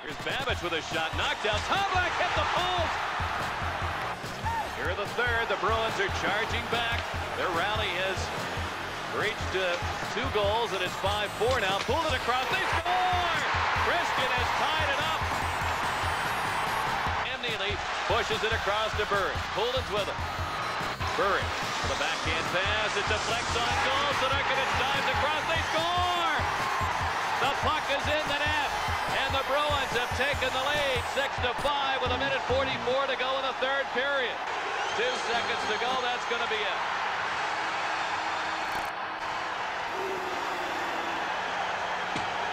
Here's Babbage with a shot, knocked down. Tomlak hit the post. Here in the third, the Bruins are charging back. Their rally has reached 2 goals, and it's 5-4 now. Pulled it across, they score! Christian has tied it up. And Neely pushes it across to Burry. Poland's with him. Burry for the backhand pass. It deflects on goal. Connecticut dives across. They score! The puck is in the net. And the Bruins have taken the lead 6-5 with 1:44 to go in the third period. 2 seconds to go. That's going to be it.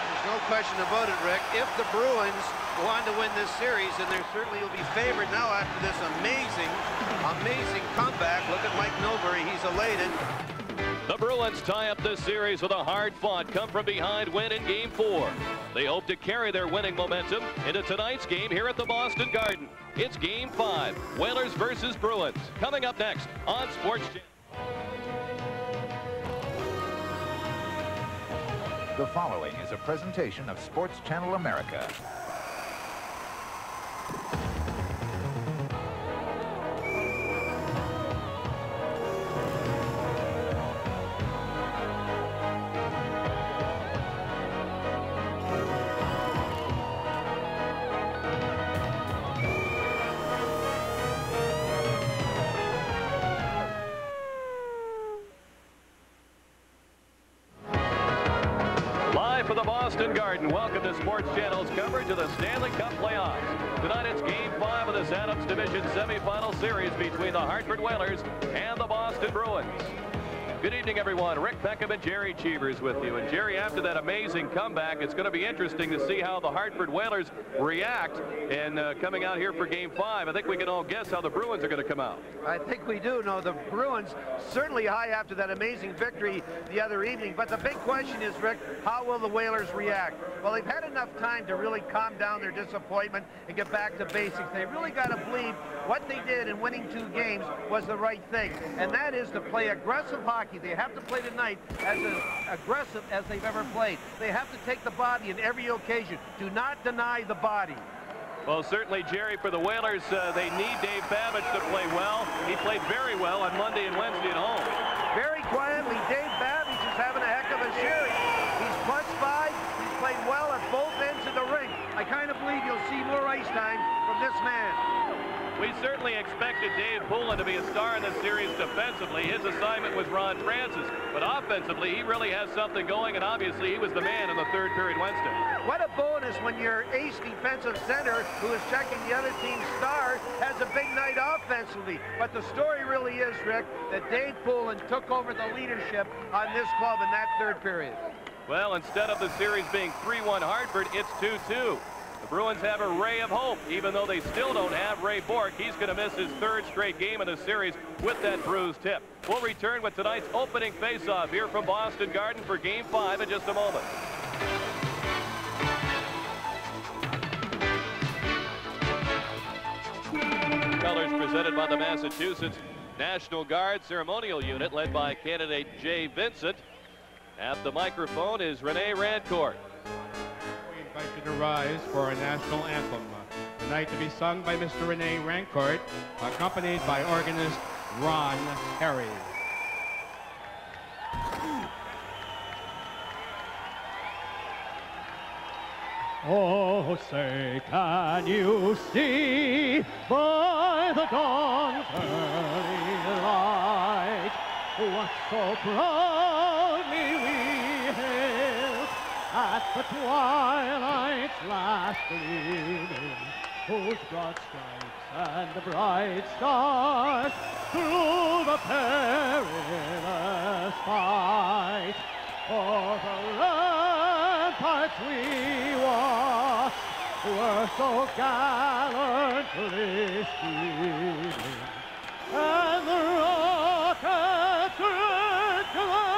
There's no question about it, Rick. If the Bruins go on to win this series, and they certainly will be favored now after this amazing comeback. Look at Mike Milbury. He's elated. The Bruins tie up this series with a hard-fought, come-from-behind win in Game 4. They hope to carry their winning momentum into tonight's game here at the Boston Garden. It's Game 5, Whalers versus Bruins. Coming up next on Sports Channel. The following is a presentation of Sports Channel America. For the Boston Garden, welcome to Sports Channel's coverage of the Stanley Cup playoffs. Tonight it's Game 5 of this Adams Division semifinal series between the Hartford Whalers and the Boston Bruins. Good evening, everyone. Rick Peckham and Jerry Cheevers with you. And Jerry, after that amazing comeback, it's going to be interesting to see how the Hartford Whalers react in coming out here for Game 5. I think we can all guess how the Bruins are going to come out. I think we do know the Bruins certainly high after that amazing victory the other evening. But the big question is, Rick, how will the Whalers react? Well, they've had enough time to really calm down their disappointment and get back to basics. They really got to believe what they did in winning 2 games was the right thing, and that is to play aggressive hockey. They have to play tonight as aggressive as they've ever played. They have to take the body in every occasion. Do not deny the body. Well, certainly, Jerry, for the Whalers, they need Dave Babbage to play well. He played very well on Monday and Wednesday at home. Very quietly, Dave Babbage is having a heck of a series. He's +5. He's played well at both ends of the rink. I kind of believe you'll see more ice time from this man. We certainly expected Dave Poulin to be a star in this series defensively. His assignment was Ron Francis. But offensively, he really has something going, and obviously he was the man in the third period Wednesday. What a bonus when your ace defensive center, who is checking the other team's star, has a big night offensively. But the story really is, Rick, that Dave Poulin took over the leadership on this club in that third period. Well, instead of the series being 3-1 Hartford, it's 2-2. The Bruins have a ray of hope, even though they still don't have Ray Bourque. He's going to miss his 3rd straight game in the series with that bruised hip. We'll return with tonight's opening faceoff here from Boston Garden for Game 5 in just a moment. Colors presented by the Massachusetts National Guard Ceremonial Unit, led by candidate Jay Vincent. At the microphone is Rene Rancourt. We invite you to rise for our national anthem, tonight to be sung by Mr. Rene Rancourt, accompanied by organist Ron Harry. Oh, say, can you see by the dawn's early light what so proudly we hailed at the twilight's last gleaming, whose broad stripes and the bright stars through the perilous fight for the ramparts we watched were so gallantly speeding, and the rockets regular,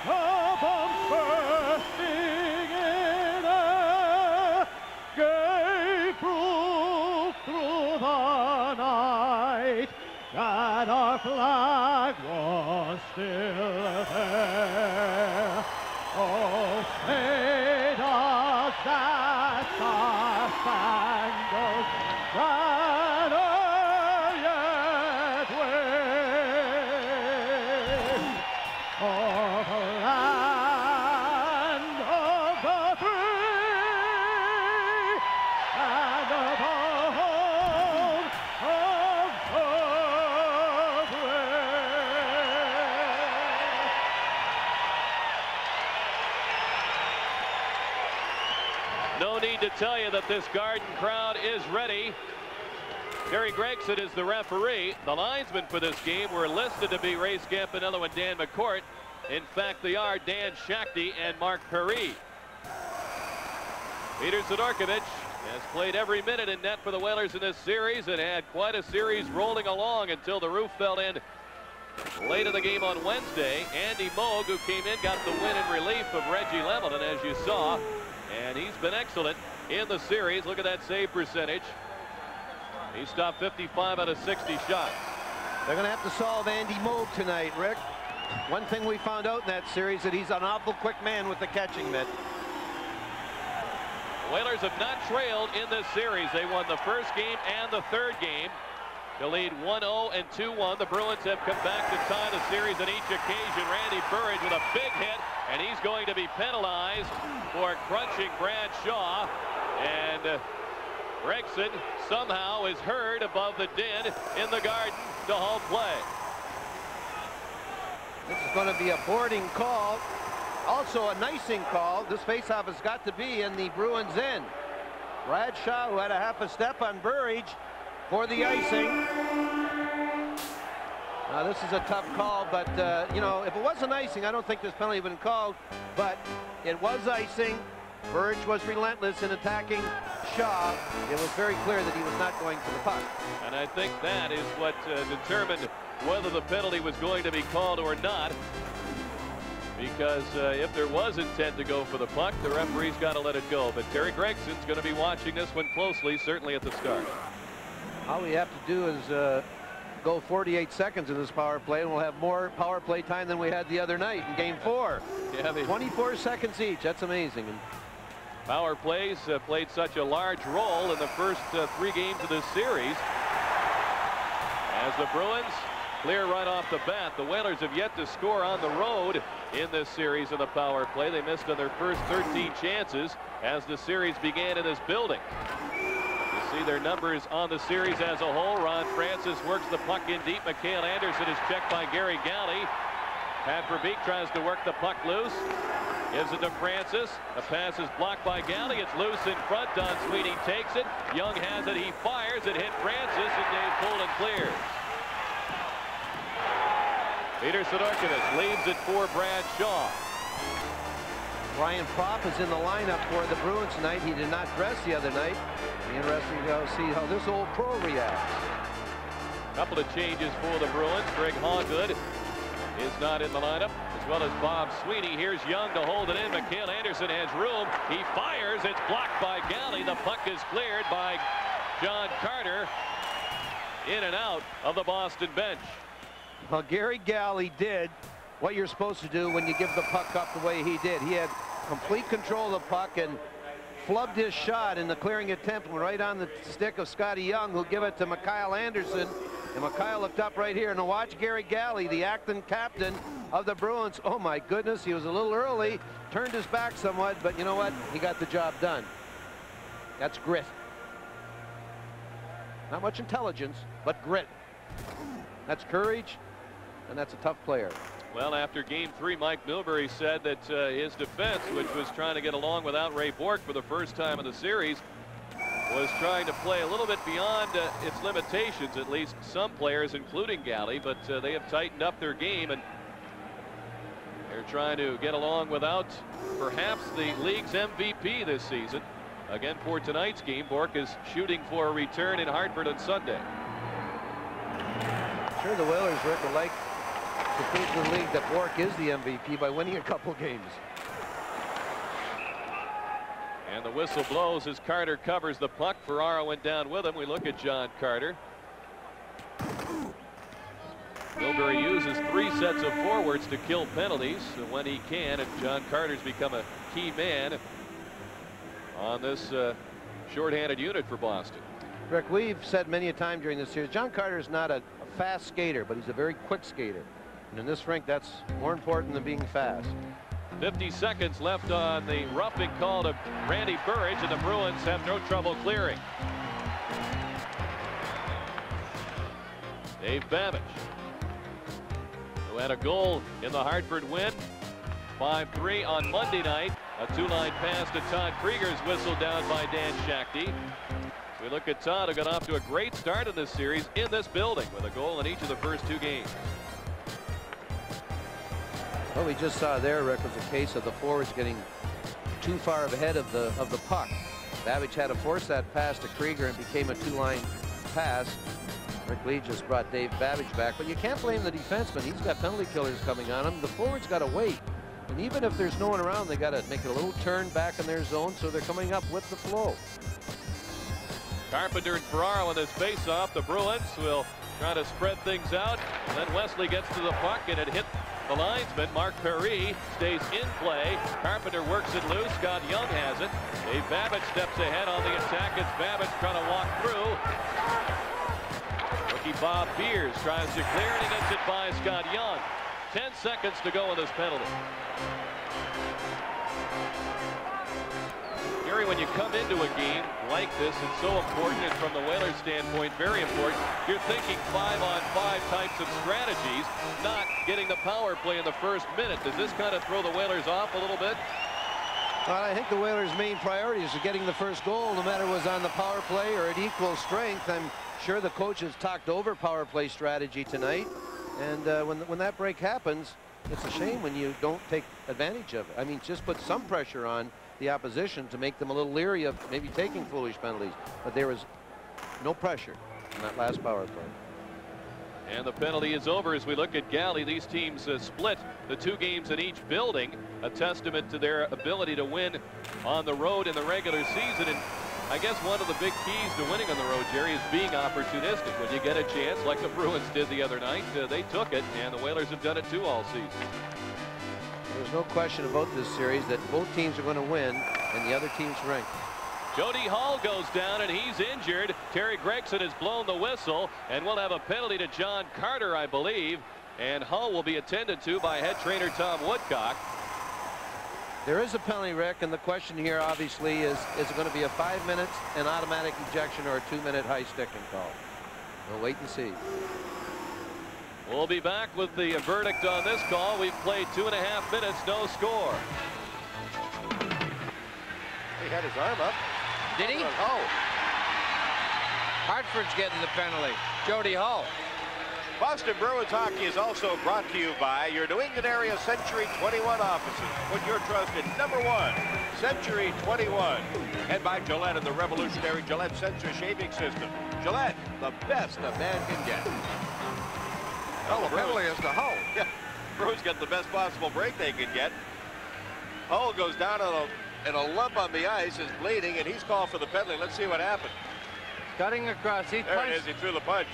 the bombs bursting in air, gave proof through the night that our flag was still there. Oh, say does that No need to tell you that this Garden crowd is ready. Terry Gregson is the referee. The linesmen for this game were listed to be Ray Scampanello and Dan McCourt. In fact, they are Dan Shakti and Mark Perry. Peter Zadorkovich has played every minute in net for the Whalers in this series and had quite a series rolling along until the roof fell in late in the game on Wednesday. Andy Moog, who came in, got the win in relief of Reggie Lemelin, as you saw, and he's been excellent in the series. Look at that save percentage. He stopped 55 out of 60 shots. They're going to have to solve Andy Moog tonight, Rick. One thing we found out in that series that he's an awful quick man with the catching mitt. The Whalers have not trailed in this series. They won the first game and the third game to lead 1-0 and 2-1. The Bruins have come back to tie the series on each occasion. Randy Burridge with a big hit, and he's going to be penalized for crunching Brad Shaw. And Gregson somehow is heard above the din in the Garden to halt play. This is going to be a boarding call. Also an icing call. This faceoff has got to be in the Bruins' end. Brad Shaw, who had a half a step on Burridge for the icing. Now this is a tough call, but you know, if it wasn't icing, I don't think this penalty would have been called, but it was icing. Burridge was relentless in attacking Shaw. It was very clear that he was not going for the puck. And I think that is what determined whether the penalty was going to be called or not. Because if there was intent to go for the puck, the referee's got to let it go. But Terry Gregson's going to be watching this one closely, certainly at the start. All we have to do is go 48 seconds in this power play, and we'll have more power play time than we had the other night in Game 4. Yeah, 24 seconds each. That's amazing. Power plays played such a large role in the first 3 games of this series. As the Bruins clear right off the bat, the Whalers have yet to score on the road in this series in the power play. They missed on their first 13 chances as the series began in this building. You see their numbers on the series as a whole. Ron Francis works the puck in deep. Mikhail Anderson is checked by Gary Galley. Pat Verbeek tries to work the puck loose. Gives it to Francis. The pass is blocked by Galley. It's loose in front. Don Sweeney takes it. Young has it. He fires. It hit Francis, and Dave Poulin clears. Peter Zadorkovich leaves it for Brad Shaw. Ryan Propp is in the lineup for the Bruins tonight. He did not dress the other night. Be interesting to go see how this old pro reacts. Couple of changes for the Bruins. Greg Hawgood is not in the lineup, as well as Bob Sweeney. Here's Young to hold it in. Mikhail Anderson has room. He fires. It's blocked by Galley. The puck is cleared by John Carter. In and out of the Boston bench. Well, Gary Galley did what you're supposed to do when you give the puck up the way he did. He had complete control of the puck and flubbed his shot in the clearing attempt right on the stick of Scotty Young, who'll give it to Mikhail Anderson. And Mikhail looked up right here, and watch Gary Galley, the acting captain of the Bruins. Oh my goodness, he was a little early, turned his back somewhat, but you know what? He got the job done. That's grit. Not much intelligence, but grit. That's courage, and that's a tough player. Well, after Game 3, Mike Milbury said that his defense, which was trying to get along without Ray Bourque for the first time in the series, was trying to play a little bit beyond its limitations, at least some players, including Galley, but they have tightened up their game, and they're trying to get along without perhaps the league's MVP this season. Again, for tonight's game, Bourque is shooting for a return in Hartford on Sunday. Sure, the Whalers, Rick, would like to prove to the league that Bourque is the MVP by winning a couple games. And the whistle blows as Carter covers the puck. Ferraro went down with him. We look at John Carter. Milbury uses 3 sets of forwards to kill penalties when he can, and John Carter's become a key man on this shorthanded unit for Boston. Rick, we've said many a time during this series, John Carter is not a fast skater, but he's a very quick skater. And in this rink, that's more important than being fast. 50 seconds left on the roughing call to Randy Burridge, and the Bruins have no trouble clearing. Dave Babish, who had a goal in the Hartford win, 5-3 on Monday night. A two-line pass to Todd Krieger's whistled down by Dan Shakty. We look at Todd, who got off to a great start in this series in this building with a goal in each of the first 2 games. What we just saw there, Rick, was a case of the forwards getting too far ahead of the puck. Babbage had to force that pass to Krieger and became a two-line pass. Rick Ley just brought Dave Babbage back, but you can't blame the defenseman. He's got penalty killers coming on him. The forwards got to wait, and even if there's no one around, they got to make it a little turn back in their zone, so they're coming up with the flow. Carpenter and Ferraro on this face-off. The Bruins will try to spread things out, and then Wesley gets to the puck, and it hit the linesman. Mark Perry stays in play. Carpenter works it loose. Scott Young has it. Dave Babbage steps ahead on the attack. It's Babbage trying to walk through. Rookie Bob Beers tries to clear, and he gets it by Scott Young. 10 seconds to go in this penalty. Gary, when you come into a game like this, it's so important, and from the Whalers standpoint, very important. You're thinking 5-on-5 types of strategies, not getting the power play in the first minute. Does this kind of throw the Whalers off a little bit? Well, I think the Whalers' main priority is getting the first goal, no matter was on the power play or at equal strength. I'm sure the coaches talked over power play strategy tonight, and when that break happens, it's a shame when you don't take advantage of it. I mean, just put some pressure on the opposition to make them a little leery of maybe taking foolish penalties, but there was no pressure in that last power play. And the penalty is over as we look at Galley. These teams split the 2 games in each building, a testament to their ability to win on the road in the regular season. And I guess one of the big keys to winning on the road, Jerry, is being opportunistic. When you get a chance, like the Bruins did the other night, they took it, and the Whalers have done it too all season. There's no question about this series that both teams are going to win and the other team's ranked. Jody Hall goes down and he's injured. Terry Gregson has blown the whistle, and we'll have a penalty to John Carter, I believe. And Hall will be attended to by head trainer Tom Woodcock. There is a penalty, Rick, and the question here obviously is it going to be a 5 minutes, an automatic ejection, or a 2-minute high sticking call? We'll wait and see. We'll be back with the verdict on this call. We've played 2.5 minutes, no score. He had his arm up. Did he? Oh. Hartford's getting the penalty. Jody Hall. Boston Bruins hockey is also brought to you by your New England area Century 21 offices. Put your trust in #1, Century 21. And by Gillette and the revolutionary Gillette Sensor Shaving System. Gillette, the best a man can get. Oh, the penalty is to Hull. Yeah, Bruins got the best possible break they could get. Hull goes down in a lump on the ice, is bleeding, and he's called for the penalty. Let's see what happened. Cutting across. He There it is. He threw the punch.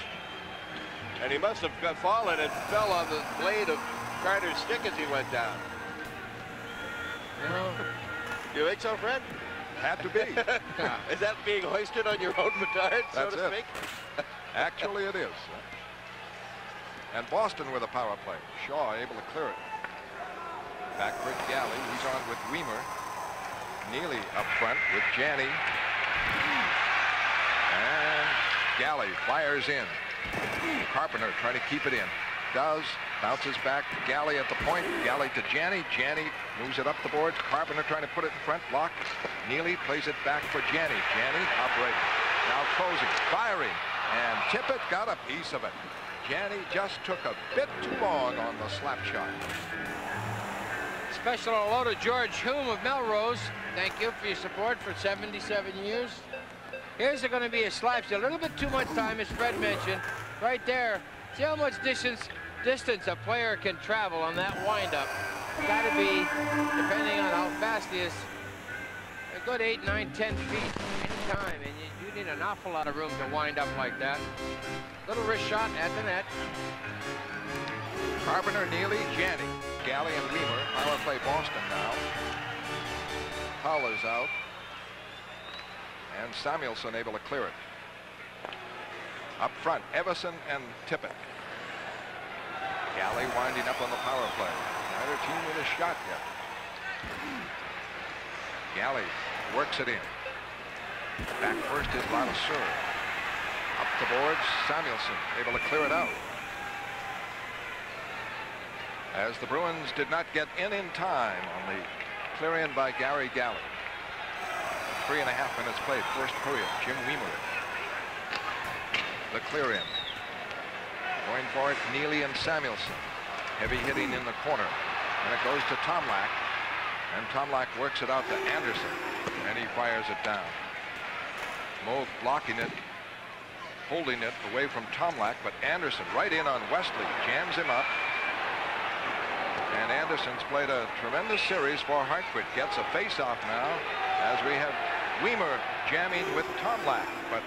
And he must have fallen and fell on the blade of Carter's stick as he went down. You think so, Fred? Had to be. Is that being hoisted on your own petard, so That's to it. speak? Actually, it is. And Boston with a power play. Shaw able to clear it. Backbridge Galley. He's on with Weimer. Neely up front with Janney. And Galley fires in. Carpenter trying to keep it in. Does. Bounces back. Galley at the point. Galley to Janney. Janney moves it up the boards. Carpenter trying to put it in front. Blocked. Neely plays it back for Janney. Janney operating. Now closing. Firing. And Tippett got a piece of it. Janney just took a bit too long on the slap shot. Special hello to George Hume of Melrose. Thank you for your support for 77 years. Here's going to be a slap shot. A little bit too much time, as Fred mentioned. Right there. See how much distance a player can travel on that windup. Got to be, depending on how fast he is, a good 8, 9, 10 feet any time. And you need an awful lot of room to wind up like that. Little wrist shot at the net. Carpenter, Neely, Janney. Galley and Weimer. Power play Boston now. Hull is out. And Samuelson able to clear it. Up front, Everson and Tippett. Galley winding up on the power play. Neither team with a shot yet. Galley works it in. Back first is Lavaseur. Up the boards, Samuelson able to clear it out. As the Bruins did not get in time on the clear in by Gary Galley. 3.5 minutes played, first period. Jim Weimer. The clear in. Going for it, Neely and Samuelson. Heavy hitting in the corner. And it goes to Tomlak. And Tomlak works it out to Anderson. And he fires it down. Moog blocking it, holding it away from Tomlak, but Anderson right in on Wesley, jams him up. And Anderson's played a tremendous series for Hartford. Gets a face-off now as we have Weimer jamming with Tomlak. But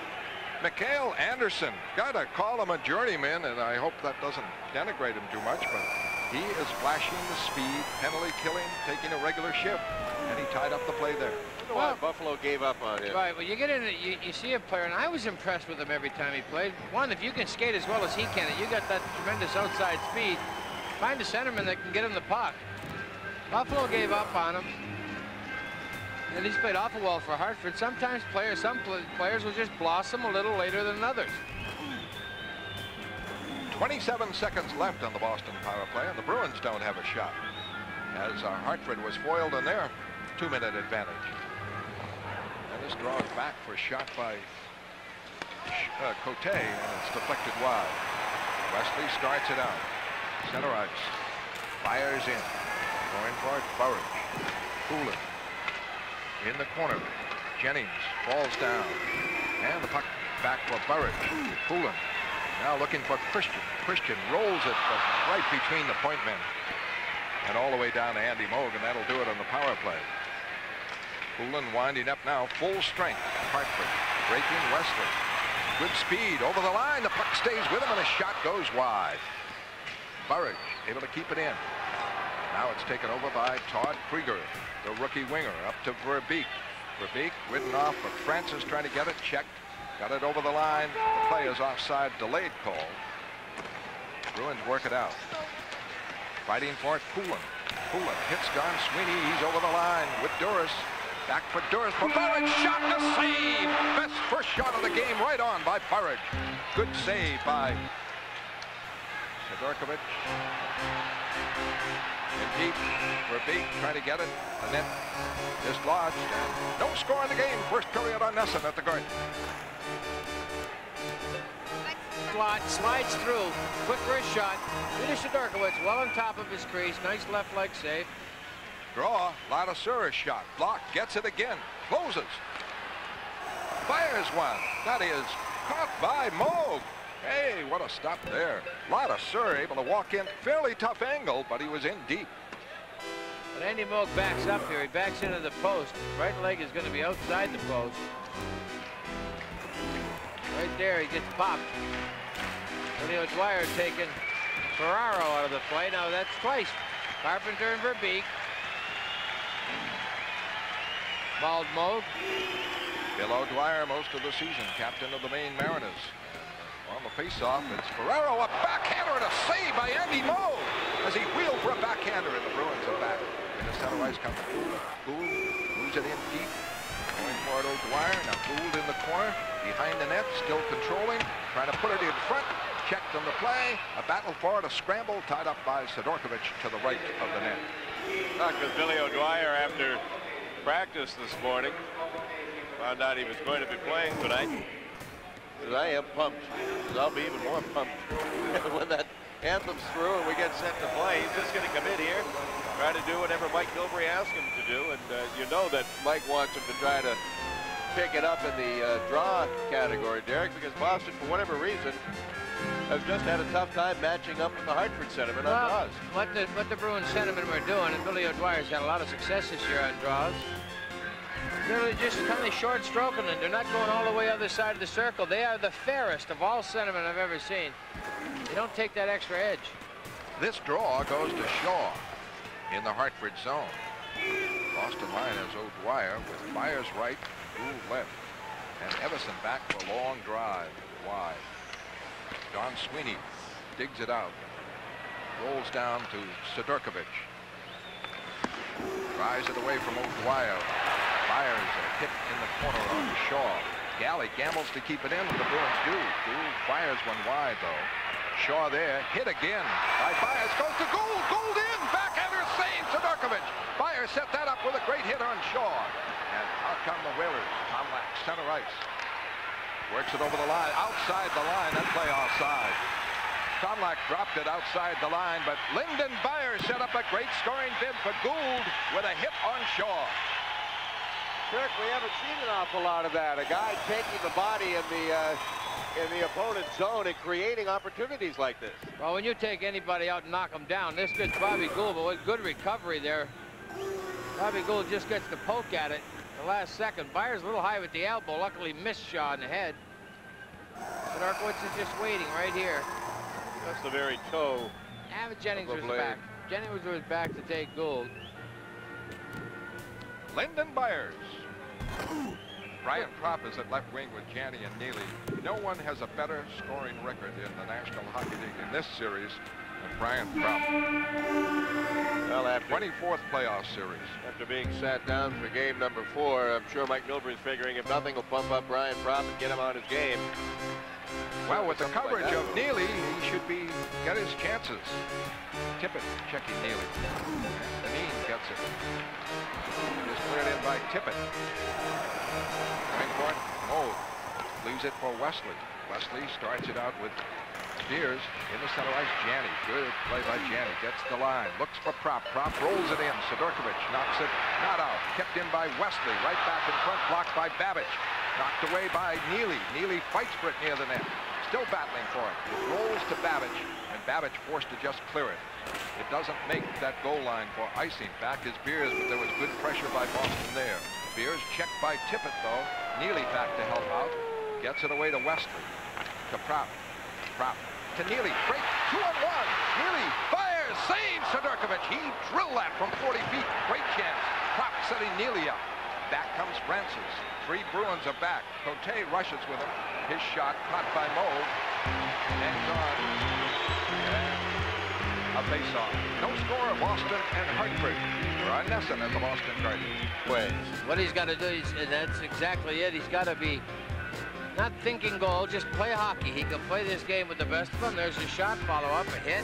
Mikhail Anderson, gotta call him a journeyman, and I hope that doesn't denigrate him too much, but he is flashing the speed, penalty killing, taking a regular shift, and he tied up the play there. Well, Buffalo gave up on him. Right, well, you get in, you see a player, and I was impressed with him every time he played. One, if you can skate as well as he can, and you got that tremendous outside speed, find a centerman that can get him the puck. Buffalo gave up on him, and he's played awful well for Hartford. Sometimes some players will just blossom a little later than others. 27 seconds left on the Boston power play, and the Bruins don't have a shot, as Hartford was foiled in their 2-minute advantage. And this draws back for a shot by Cote, and it's deflected wide. Wesley starts it out. Center ice. Fires in. Going for it, Burridge. Poulin. In the corner. Jennings falls down. And the puck back for Burridge. Poulin. Now looking for Christian. Christian rolls it, but right between the point men. And all the way down to Andy Moog, and that'll do it on the power play. Poulin winding up now, full strength. Hartford breaking Wesley. Good speed over the line. The puck stays with him, and a shot goes wide. Burridge able to keep it in. Now it's taken over by Todd Krieger, the rookie winger, up to Verbeek. Verbeek ridden off, but Francis trying to get it checked. Got it over the line. The play is offside, delayed call. Bruins work it out. Fighting for it, Poulin. Poulin hits Don Sweeney. He's over the line with Duras. Back for Duras. For Burridge, shot to save. Best first shot of the game, right on by Burridge. Good save by Sidorkovich. In deep. Verbeek trying to get it. The net dislodged. And no score in the game. First period on Nesson at the Garden. Slides through. Quick first shot. Peter Sidorkovich well on top of his crease. Nice left leg save. Draw. Ladasura's shot. Blocked. Gets it again. Closes. Fires one. That is caught by Moog. Hey, what a stop there. Ladasura able to walk in. Fairly tough angle, but he was in deep. But Andy Moog backs up here. He backs into the post. Right leg is going to be outside the post. Right there, he gets popped. Julio Dwyer taking Ferraro out of the play. Now that's twice. Carpenter and Verbeek. Bald Moog. Bill O'Dwyer most of the season, captain of the Maine Mariners. On the face-off, it's Ferraro, a backhander and a save by Andy Moog as he wheeled for a backhander, and the Bruins are back. In the center ice comes Gould, moves it in deep. Going for it, O'Dwyer. Now Gould in the corner, behind the net, still controlling, trying to put it in front. Checked on the play. A battle for it, a scramble, tied up by Sidorkovich to the right of the net. Because Billy O'Dwyer, after practice this morning, found out he was going to be playing tonight. I am pumped. I'll be even more pumped when that anthem's through and we get set to play. He's just going to come in here, try to do whatever Mike Gilbrey asks him to do, and you know that Mike wants him to try to pick it up in the draw category, Derek, because Boston, for whatever reason, has just had a tough time matching up with the Hartford sentiment on draws. What the Bruins sentiment were doing, and Billy O'Dwyer's had a lot of success this year on draws. They're just kind of short stroking it. They're not going all the way other side of the circle. They are the fairest of all sentiment I've ever seen. They don't take that extra edge. This draw goes to Shaw in the Hartford zone. Boston line has O'Dwyer with Myers right, Gould left, and Everson back for a long drive wide. Don Sweeney digs it out, rolls down to Sidorkovich. Drives it away from O'Dwyer. Fires a hit in the corner on Shaw. Galley gambles to keep it in, and the Bruins do. Gould fires one wide, though. Shaw there, hit again by Byers, goes to goal, goal in, backhander save, Sidorkovich. Byers set that up with a great hit on Shaw. And out come the Whalers. Tom Lack, center ice. Works it over the line, outside the line, that play offside. Tom Lack dropped it outside the line, but Lyndon Byers set up a great scoring bid for Gould with a hit on Shaw. Kirk, we haven't seen an awful lot of that. A guy taking the body in the opponent's zone and creating opportunities like this. Well, when you take anybody out and knock them down, this gets Bobby Gould, but with good recovery there. Bobby Gould just gets the poke at it the last second. Byers a little high with the elbow, luckily missed Shaw in the head. Sidorkovich is just waiting right here. That's the very toe. Yeah, but Jennings was back. Jennings was back to take Gould. Lyndon Byers. Brian Propp is at left wing with Janney and Neely. No one has a better scoring record in the National Hockey League in this series than Brian Propp. Well, after 24th playoff series. After being sat down for game number 4, I'm sure Mike Milbury's figuring if nothing will pump up Brian Propp and get him on his game. Well, with the coverage of Neely, he should get his chances. Tippett checking Neely. Deneen gets it. It is cleared in by Tippett. Ringcourt, Mold leaves it for Wesley. Wesley starts it out with Spears in the center ice. Janney, good play by Janney. Gets the line, looks for Propp. Propp rolls it in. Sidorkovich knocks it not out. Kept in by Wesley. Right back in front, blocked by Babbage. Knocked away by Neely. Neely fights for it near the net. Still battling for it. It rolls to Babbage, and Babbage forced to just clear it. It doesn't make that goal line for icing. Back is Beers, but there was good pressure by Boston there. Beers checked by Tippett, though. Neely back to help out. Gets it away to Wesley. To Propp. Propp to Neely. Break 2-on-1. Neely fires. Saves Sidorkovich. He drilled that from 40 feet. Great chance. Propp setting Neely up. Back comes Francis. 3 Bruins are back. Cote rushes with him. His shot caught by Moe. And gone. And a face-off. No score, Boston and Hartford. Ron Nesson at the Boston Garden. What he's got to do, and that's exactly it. He's got to be not thinking goal, just play hockey. He can play this game with the best of them. There's a shot, follow-up, a hit.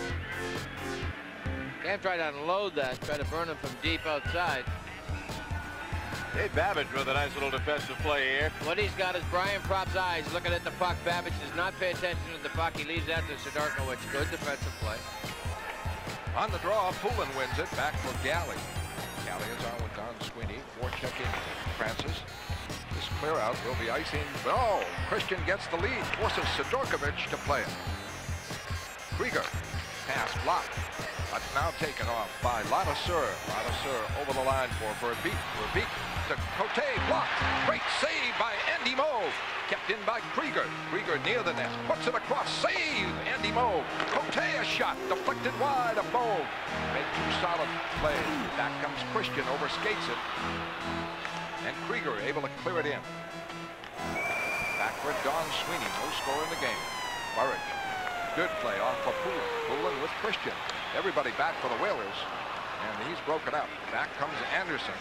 Can't try to unload that, try to burn him from deep outside. Dave Babbage with a nice little defensive play here. What he's got is Brian Propp's eyes looking at the puck. Babbage does not pay attention to the puck. He leaves that to Sidorkovich. Good defensive play. On the draw, Poulin wins it. Back for Galley. Galley is on with Don Sweeney. Forechecking Francis. This clear out will be icing. Oh, Christian gets the lead. Forces Sidorkovich to play it. Krieger. Pass blocked. But now taken off by Ladouceur. Ladouceur over the line for Verbeek. Verbeek to Cote, blocked. Great save by Andy Moe. Kept in by Krieger. Krieger near the net. Puts it across. Save Andy Moe. Cote a shot. Deflected wide of Moe. Made 2 solid plays. Back comes Christian. Overskates it. And Krieger able to clear it in. Back for Don Sweeney. No score in the game. Burridge. Good play off for Poulin. Poulin with Christian. Everybody back for the Whalers. And he's broken up. Back comes Anderson.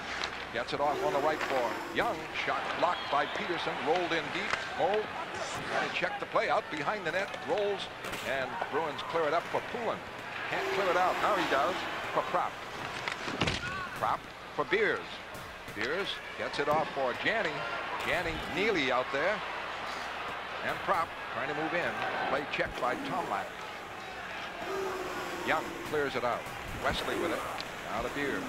Gets it off on the right for Young. Shot blocked by Peterson. Rolled in deep. Moe trying to check the play out behind the net. Rolls. And Bruins clear it up for Poulin. Can't clear it out. Now he does for Propp. Propp for Beers. Beers gets it off for Janney. Janney, Neely out there. And Propp trying to move in. Play checked by Tom Lack. Young clears it out. Wesley with it. Now to Beers.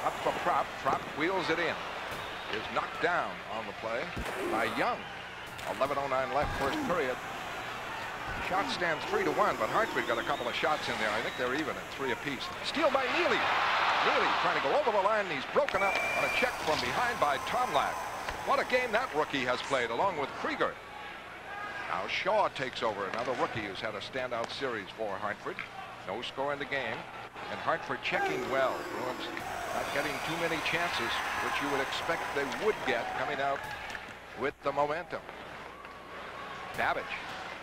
Up for Propp. Propp wheels it in. Is knocked down on the play by Young. 11:09 left, first period. Shot stands 3-1, but Hartford got a couple of shots in there. I think they're even at 3 apiece. Steal by Neely. Neely trying to go over the line. He's broken up on a check from behind by Tom Lack. What a game that rookie has played, along with Krieger. Now Shaw takes over, another rookie who's had a standout series for Hartford. No score in the game, and Hartford checking well. Bruins not getting too many chances, which you would expect they would get coming out with the momentum. Babbage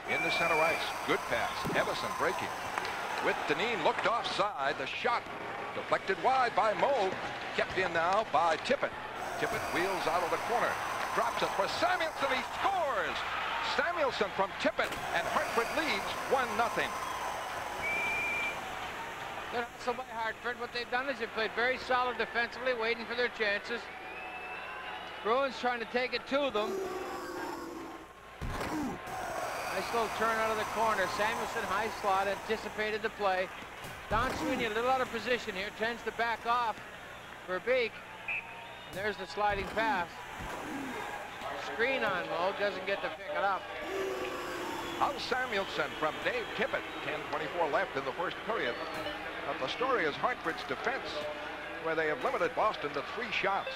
in the center ice. Good pass. Evison breaking. With Deneen looked offside. The shot deflected wide by Moe. Kept in now by Tippett. Tippett wheels out of the corner. drops it for Samuelsson. He scores. Samuelsson from Tippett, and Hartford leads 1-0. Good hustle by Hartford. What they've done is they've played very solid defensively, waiting for their chances. Bruins trying to take it to them. Nice little turn out of the corner. Samuelsson, high slot, anticipated the play. Don Sweeney a little out of position here, tends to back off for Beek. And there's the sliding pass. Screen on Moe, doesn't get to pick it up. Al Samuelsson from Dave Tippett. 10:24 left in the first period. But the story is Hartford's defense, where they have limited Boston to 3 shots.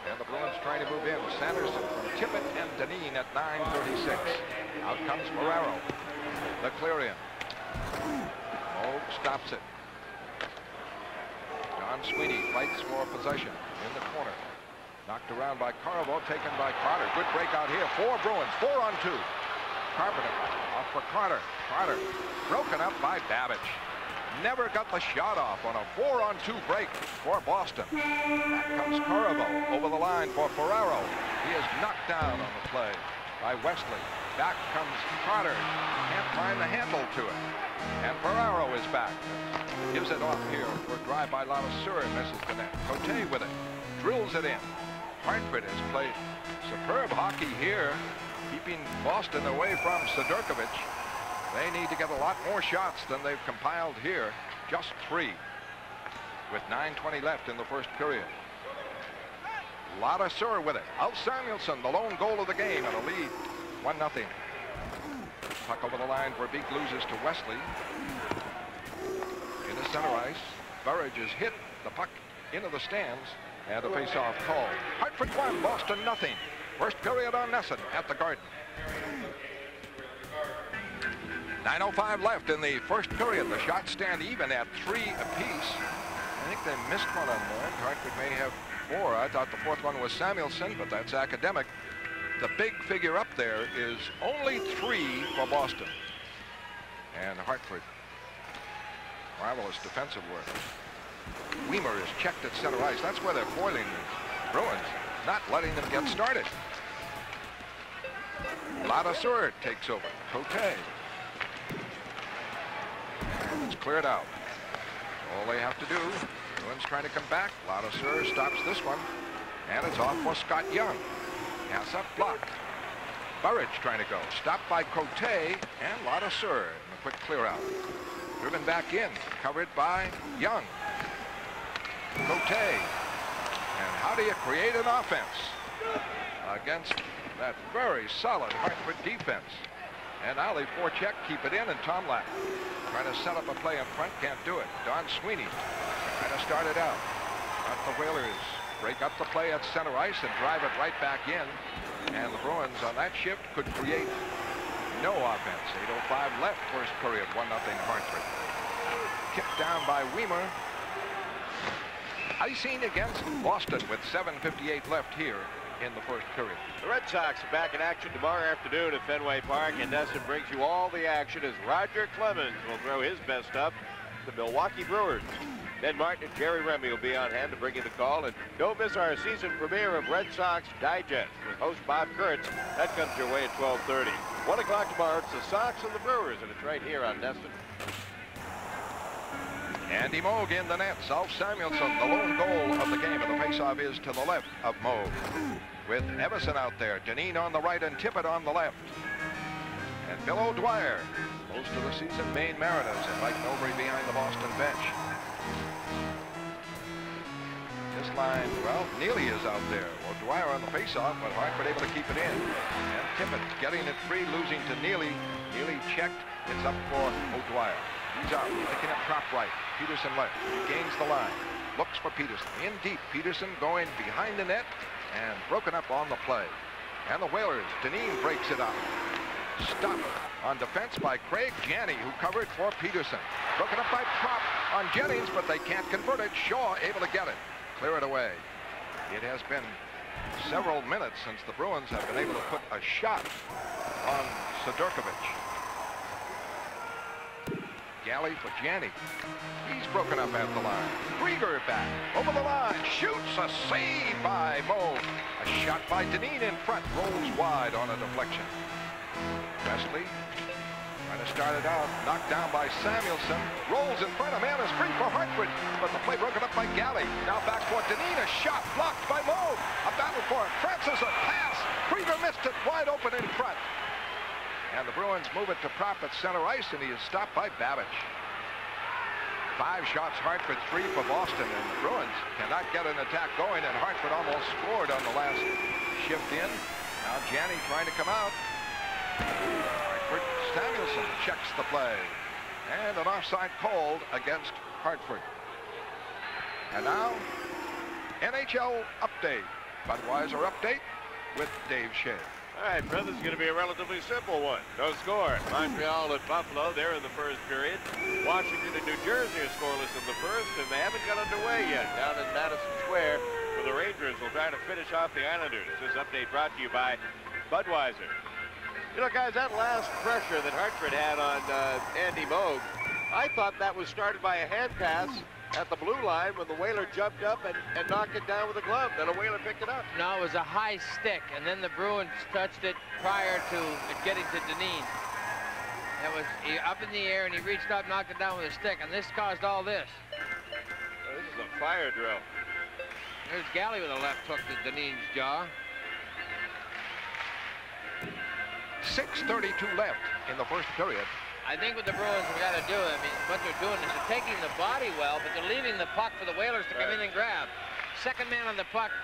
And the Bruins trying to move in. Sanderson from Tippett and Deneen at 9:36. Out comes Ferraro. The clear in. Moe stops it. Don Sweeney fights for possession in the corner. Knocked around by Carvo, taken by Carter. Good breakout here. 4 Bruins, 4-on-2. Carpenter off for Carter. Carter broken up by Babbage. Never got the shot off on a 4-on-2 break for Boston. Back comes Carvo over the line for Ferraro. He is knocked down on the play by Wesley. Back comes Carter. Can't find the handle to it. And Ferraro is back. Gives it off here for a drive by Lavaseur and misses the net. Cote with it. Drills it in. Hartford has played superb hockey here, keeping Boston away from Sidorkovich. They need to get a lot more shots than they've compiled here. Just 3 with 9:20 left in the first period. Lavaseur with it. Al Samuelsson, the lone goal of the game, and a lead 1-0. Puck over the line for Beek, loses to Wesley. In the center ice, Burridge has hit the puck into the stands, and a face-off call. Hartford 1, Boston 0. First period on Nesson at the Garden. 9:05 left in the first period. The shots stand even at 3 apiece. I think they missed one on one. Hartford may have 4. I thought the 4th one was Samuelsson, but that's academic. The big figure up there is only 3 for Boston. And Hartford, marvelous defensive work. Weimer is checked at center ice. That's where they're foiling the Bruins, not letting them get started. Lavaseur takes over. Cote. It's cleared out. All they have to do. Bruins trying to come back. Lavaseur stops this one. And it's off for Scott Young. Pass up, blocked. Burridge trying to go. Stopped by Cote and Lavaseur. A quick clear out. Driven back in. Covered by Young. Cote. And how do you create an offense against that very solid Hartford defense? And Ali forecheck, keep it in, and Tom Lack trying to set up a play in front, can't do it. Don Sweeney trying to start it out. But the Whalers break up the play at center ice and drive it right back in. And the Bruins on that shift could create no offense. 8:05 left, first period, 1-0 Hartford. Kicked down by Weimer. Icing against Boston with 7:58 left here in the first period. The Red Sox are back in action tomorrow afternoon at Fenway Park, and Nesson brings you all the action as Roger Clemens will throw his best up to the Milwaukee Brewers. Ben Martin and Jerry Remy will be on hand to bring you the call, and don't miss our season premiere of Red Sox Digest with host Bob Kurtz. That comes your way at 12:30. 1 o'clock tomorrow, it's the Sox and the Brewers, and it's right here on Nesson. Andy Moog in the net. Alf Samuelsson, the lone goal of the game, and the faceoff is to the left of Moog. With Evison out there, Deneen on the right and Tippett on the left. And Bill O'Dwyer, most of the season Maine Mariners, and Mike Mowbray behind the Boston bench. This line, well, Neely is out there. O'Dwyer on the faceoff, but Hartford able to keep it in. And Tippett getting it free, losing to Neely. Neely checked. It's up for O'Dwyer. He's out, picking up top right. Peterson left. He gains the line. Looks for Peterson. In deep. Peterson going behind the net and broken up on the play. And the Whalers, Deneen breaks it up. Stopped on defense by Craig Janney, who covered for Peterson. Broken up by Prop on Jennings, but they can't convert it. Shaw able to get it. Clear it away. It has been several minutes since the Bruins have been able to put a shot on Sidorkovich. Galley for Janney. He's broken up at the line. Krieger back over the line. Shoots, a save by Moe. A Shot by Dineen in front, rolls wide on a deflection. Wesley trying to start it out, knocked down by Samuelson, rolls in front, a man is free for Hartford, but the play broken up by Galley. Now back for Dineen, a shot blocked by Moe. A battle for it. Francis, a pass. Krieger missed it, wide open in front. And the Bruins move it to Prop at center ice, and he is stopped by Babbage. 5 shots Hartford, 3 for Boston, and the Bruins cannot get an attack going, and Hartford almost scored on the last shift in. Now Janney trying to come out. Hartford, Samuelson checks the play, and an offside called against Hartford. And now NHL update. Budweiser update with Dave Shea. All right, Brett, this is going to be a relatively simple one. No score. Montreal and Buffalo, they're in the first period. Washington and New Jersey are scoreless in the first, and they haven't got underway yet down in Madison Square, where the Rangers will try to finish off the Islanders. This update brought to you by Budweiser. You know, guys, that last pressure that Hartford had on Andy Moog, I thought that was started by a hand pass at the blue line when the Whaler jumped up and knocked it down with a glove. Then a Whaler picked it up. No, it was a high stick, and then the Bruins touched it prior to it getting to Dineen. That was up in the air, and he reached up, knocked it down with a stick, and this caused all this. Oh, this is a fire drill. There's Galley with a left hook to Dineen's jaw. 6:32 left in the first period. I think what the Bruins have got to do, I mean, what they're doing is they're taking the body well, but they're leaving the puck for the Whalers to come in and grab. Second man on the puck,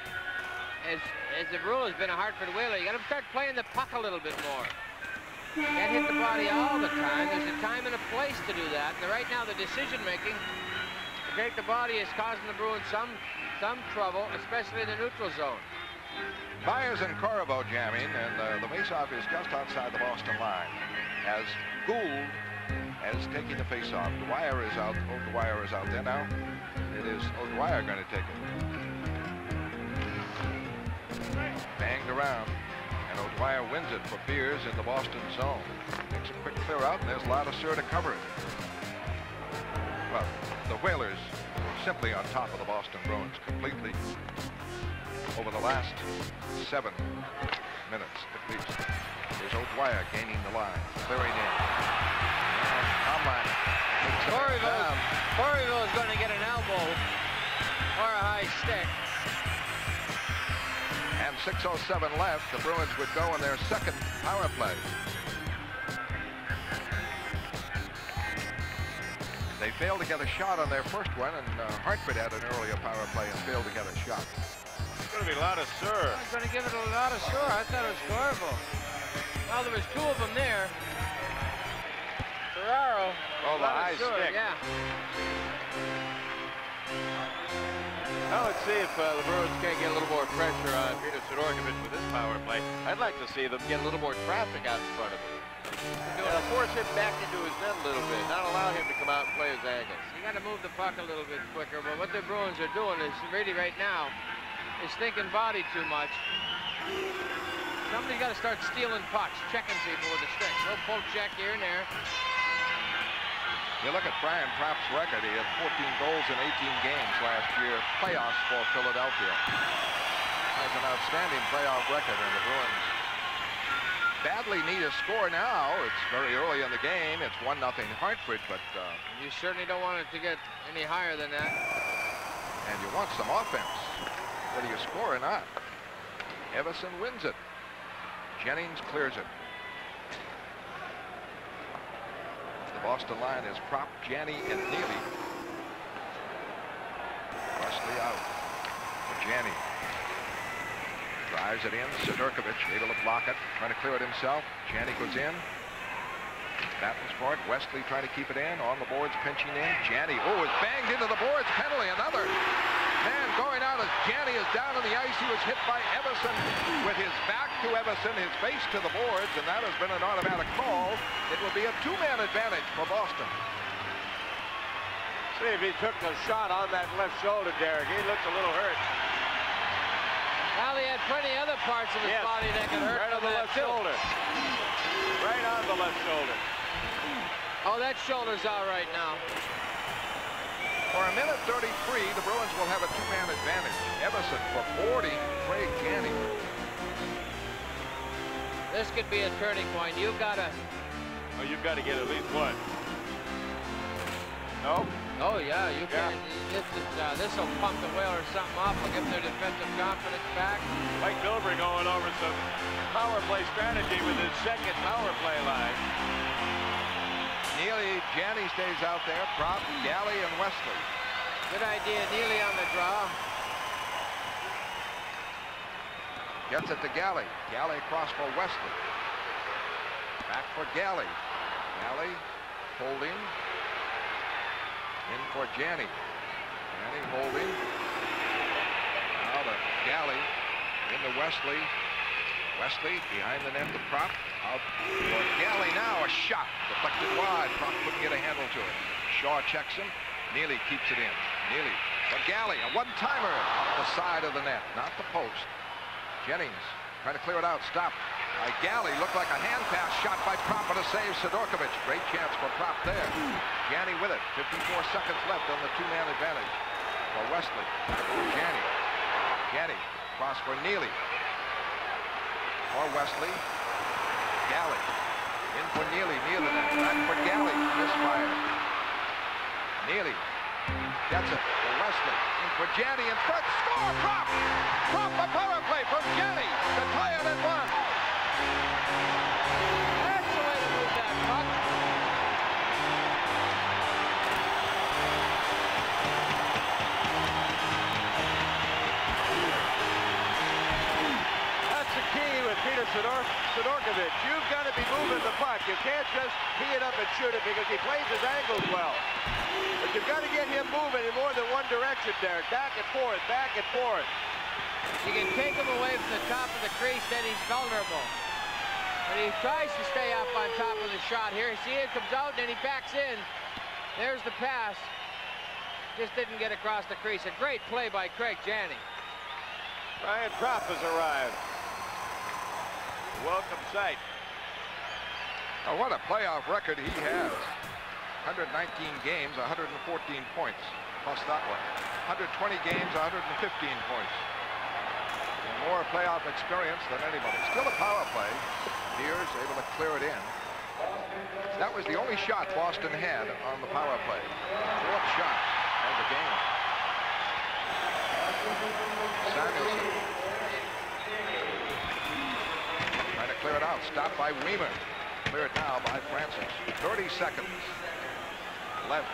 as the rule has been a Hartford Whaler, you got to start playing the puck a little bit more. You can't hit the body all the time. There's a time and a place to do that. And right now, the decision-making to take the body is causing the Bruins some trouble, especially in the neutral zone. Byers and Corriveau jamming, and the faceoff is just outside the Boston line. As Gould is taking the faceoff. Dwyer is out. O'Dwyer is out there now. It is O'Dwyer going to take it. Banged around, and O'Dwyer wins it for Beers in the Boston zone. Makes a quick clear out, and there's Ladouceur to cover it. Well, the Whalers simply on top of the Boston Bruins completely over the last 7 minutes at least. Here's O'Dwyer gaining the line, clearing in. And Tomlin takes it down. Corriveau is going to get an elbow or a high stick. And 6:07 left. The Bruins would go in their second power play. They failed to get a shot on their first one, and Hartford had an earlier power play and failed to get a shot. It's going to be Ladouceur. I was going to give it a Ladouceur. I thought it was Corriveau. Well, there was 2 of them there. Ferraro. Oh, the high stick. Yeah. Now let's see if the Bruins can't get a little more pressure on Peter Sidorkovich with this power play. I'd like to see them get a little more traffic out in front of him. Force him back into his net a little bit, not allow him to come out and play his angles. You got to move the puck a little bit quicker, but what the Bruins are doing is really right now is thinking body too much. Somebody's got to start stealing pucks, checking people with a stick. No pull check here and there. You look at Brian Propp's record. He had 14 goals in 18 games last year. Playoffs for Philadelphia. Has an outstanding playoff record, and the Bruins badly need a score now. It's very early in the game. It's 1-0 Hartford, but you certainly don't want it to get any higher than that. And you want some offense, whether you score or not. Everson wins it. Jennings clears it. The Boston line is Prop, Janney, and Neely. Wesley out for Janney. Drives it in. Sidorkovich able to block it. Trying to clear it himself. Janney goes in. Battles for it. Wesley trying to keep it in. On the boards, pinching in. Janney, oh, is banged into the boards. Penalty, another. Man going out as Janney is down on the ice. He was hit by Everson with his back to Everson, his face to the boards, and that has been an automatic call. It will be a 2-man advantage for Boston. See if he took a shot on that left shoulder, Derek. He looks a little hurt. Well, he had plenty of other parts of his body that could hurt. Right on the left shoulder. Right on the left shoulder. Oh, that shoulder's all right now. For a minute 33, the Bruins will have a 2-man advantage. Everson for 40, Craig Janney This could be a turning point. You've got to... Oh, you've got to get at least one. No? Oh, yeah, you can. This will pump the Whalers something up. Will give them their defensive confidence back. Mike Bilbrey going over some power play strategy with his second power play line. Neely, Janney stays out there. Prop, Galley, and Wesley. Good idea, Neely on the draw. Gets it to Galley. Galley across for Wesley. Back for Galley. Galley holding. In for Janney. Janney holding. Now to Galley. Into Wesley. Wesley behind the net to Prop. Out for Galley now. A shot. Deflected wide. Prop couldn't get a handle to it. Shaw checks him. Neely keeps it in. Neely for Galley. A one-timer off the side of the net. Not the post. Jennings trying to clear it out. Stopped by Galley. Looked like a hand pass shot by Prop and a save. Sidorkovich. Great chance for Prop there. Janney with it. 54 seconds left on the two-man advantage for Wesley. Back for Janney. Janney cross for Neely. For Wesley. Galley. In for Neely. Near the net. Back for Galley. Misfire. Neely gets it for Wesley. In for Janney in front. Score! Prop! Prop a power play from Janney to tie it at 1. That's the way to move that puck. That's the key with Peter Sidorkovich. You've got to be moving the puck. You can't just tee it up and shoot it because he plays his angles well. But you've got to get him moving in more than one direction, Derek. Back and forth, back and forth. You can take him away from the top of the crease, then he's vulnerable. But he tries to stay up on top of the shot here. See, it comes out, and then he backs in. There's the pass. Just didn't get across the crease. A great play by Craig Janney. Ryan Prop has arrived. Welcome sight. Oh, what a playoff record he has. 119 games, 114 points. Plus that one. 120 games, 115 points. And more playoff experience than anybody. Still a power play. Beers able to clear it in. That was the only shot Boston had on the power play. Fourth shot of the game. Samuelson trying to clear it out. Stopped by Weimer. Cleared now by Francis. 30 seconds left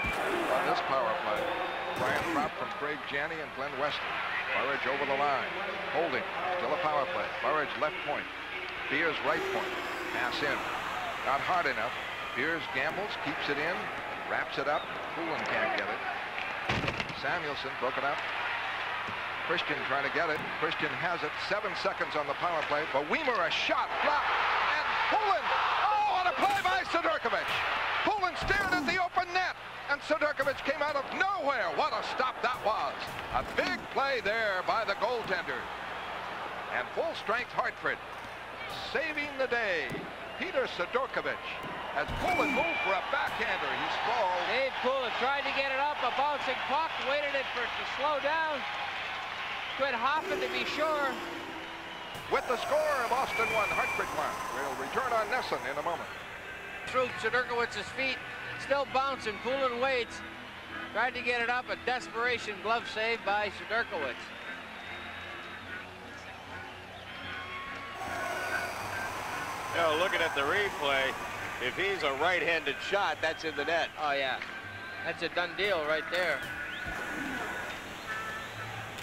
on this power play. Brian Prop from Craig Janney and Glenn Wesley. Burridge over the line. Holding. Still a power play. Burridge left point. Beers right point. Pass in. Not hard enough. Beers gambles. Keeps it in. Wraps it up. Poulin can't get it. Samuelson broke it up. Christian trying to get it. Christian has it. 7 seconds on the power play. But Weimer a shot. Blocked. And Poulin. Oh, what a play by Sidorkovich. Poulin stared at the open net. And Sidorkovich came out of nowhere. What a stop that was. A big play there by the goaltender. And full-strength Hartford saving the day. Peter Sidorkovich as Poulin moved for a backhander. He sprawled. Dave Poulin tried to get it up. A bouncing puck. Waited it for it to slow down. Quit hopping to be sure. With the score, Boston 1, Hartford 1. We'll return on Nesson in a moment. Through Sidorkovich's feet. Still bouncing. Poulin waits. Tried to get it up. A desperation glove save by Sidorkovich. You know, looking at the replay, if he's a right-handed shot, that's in the net. Oh, yeah. That's a done deal right there.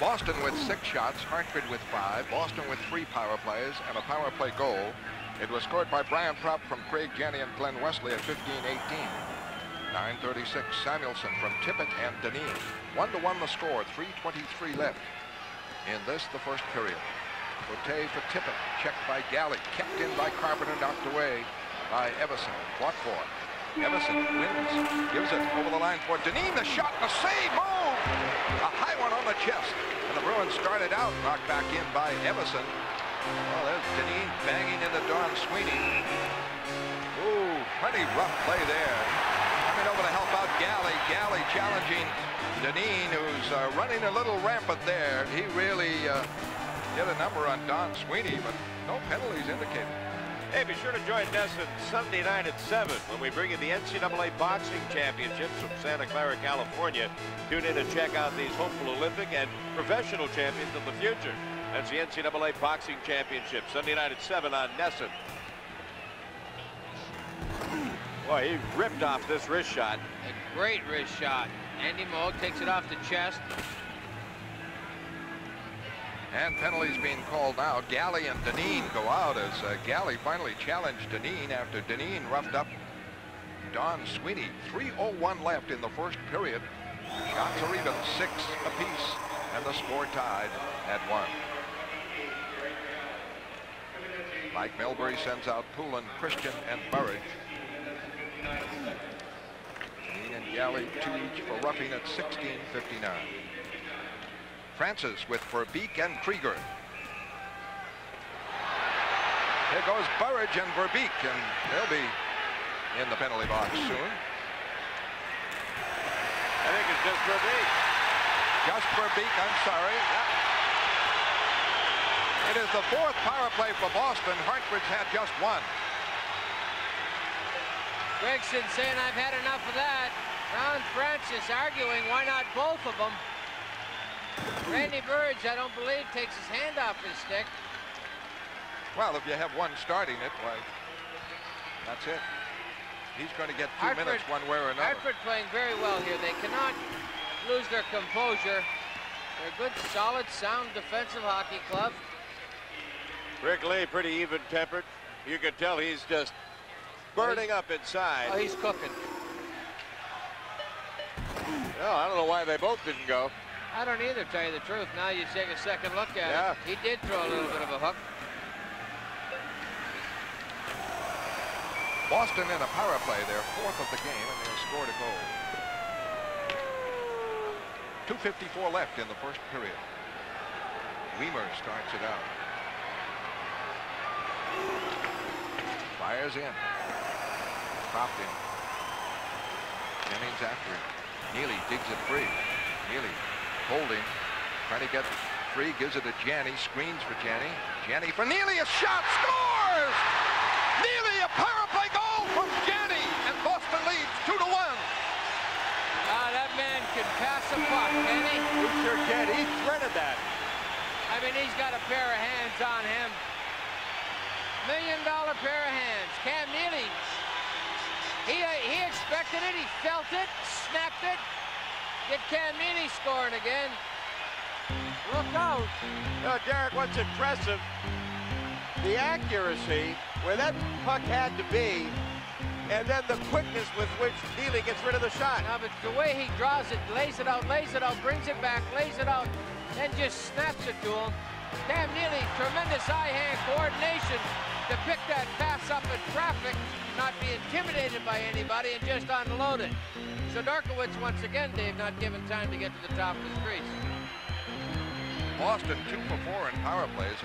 Boston with 6 shots, Hartford with 5, Boston with 3 power plays and a power play goal. It was scored by Brian Prop from Craig Janney and Glenn Wesley at 15-18. 9:36, Samuelson from Tippett and Deneen. 1-1 the score, 3:23 left in this, the first period. Cote for Tippett, checked by Galley, kept in by Carpenter, knocked away by Everson. Fought for. Everson wins, gives it over the line for Deneen. The shot, the save, move! A high one on the chest. And the Bruins started out, knocked back in by Everson. Well, there's Deneen banging into Don Sweeney. Ooh, pretty rough play there. Coming over to help out Galley. Galley challenging Deneen, who's running a little rampant there. He really get a number on Don Sweeney, but no penalties indicated. Hey, be sure to join Nesson Sunday night at 7 when we bring you the NCAA Boxing Championships from Santa Clara, California. Tune in and check out these hopeful Olympic and professional champions of the future. That's the NCAA Boxing Championship, Sunday night at 7 on Nesson. Boy, he ripped off this wrist shot. A great wrist shot. Andy Moog takes it off the chest. And penalties being called now. Galley and Dineen go out as Galley finally challenged Dineen after Dineen roughed up Don Sweeney. 3:01 left in the first period. Shots are even, 6 apiece, and the score tied at 1. Mike Milbury sends out Poulin, Christian, and Burridge. Dineen and Galley 2 each for roughing at 16:59. Francis with Verbeek and Krieger. Here goes Burridge and Verbeek, and they'll be in the penalty box soon. I think it's just Verbeek. Just Verbeek, I'm sorry. It is the 4th power play for Boston. Hartford's had just 1. Gregson saying, I've had enough of that. Ron Francis arguing, why not both of them? Randy Burridge, I don't believe, takes his hand off his stick. Well, if you have one starting it, why, that's it. He's going to get 2 minutes one way or another. Hartford playing very well here. They cannot lose their composure. They're a good, solid, sound defensive hockey club. Rick Ley pretty even-tempered. You can tell he's just burning up inside. Oh, he's cooking. No, I don't know why they both didn't go. I don't either, tell you the truth. Now you take a second look at it. He did throw a little bit of a hook. Boston in a power play, their 4th of the game, and they'll score a goal. 2:54 left in the first period. Weimer starts it out. Fires in. Dropped in. Jennings after it. Neely digs it free. Neely holding, trying to get free, gives it to Janney, screens for Janney. Janney for Neely, a shot, scores! Neely, a power play goal from Janney, and Boston leads 2-1. That man can pass a puck, can he? He sure can. He threaded that. I mean, he's got a pair of hands on him. $1 million pair of hands. Cam Neely, he expected it, he felt it, snapped it. Get Cam Neely scoring again. Look out. Derek, what's impressive, the accuracy where that puck had to be, and then the quickness with which Neely gets rid of the shot. Now, but the way he draws it, lays it out, brings it back, lays it out, then just snaps it to him. Cam Neely, tremendous eye-hand coordination to pick that pass up in traffic, not be intimidated by anybody, and just unload it. So Darkowitz, once again, Dave, not given time to get to the top of his crease. Boston 2 for 4 in power plays.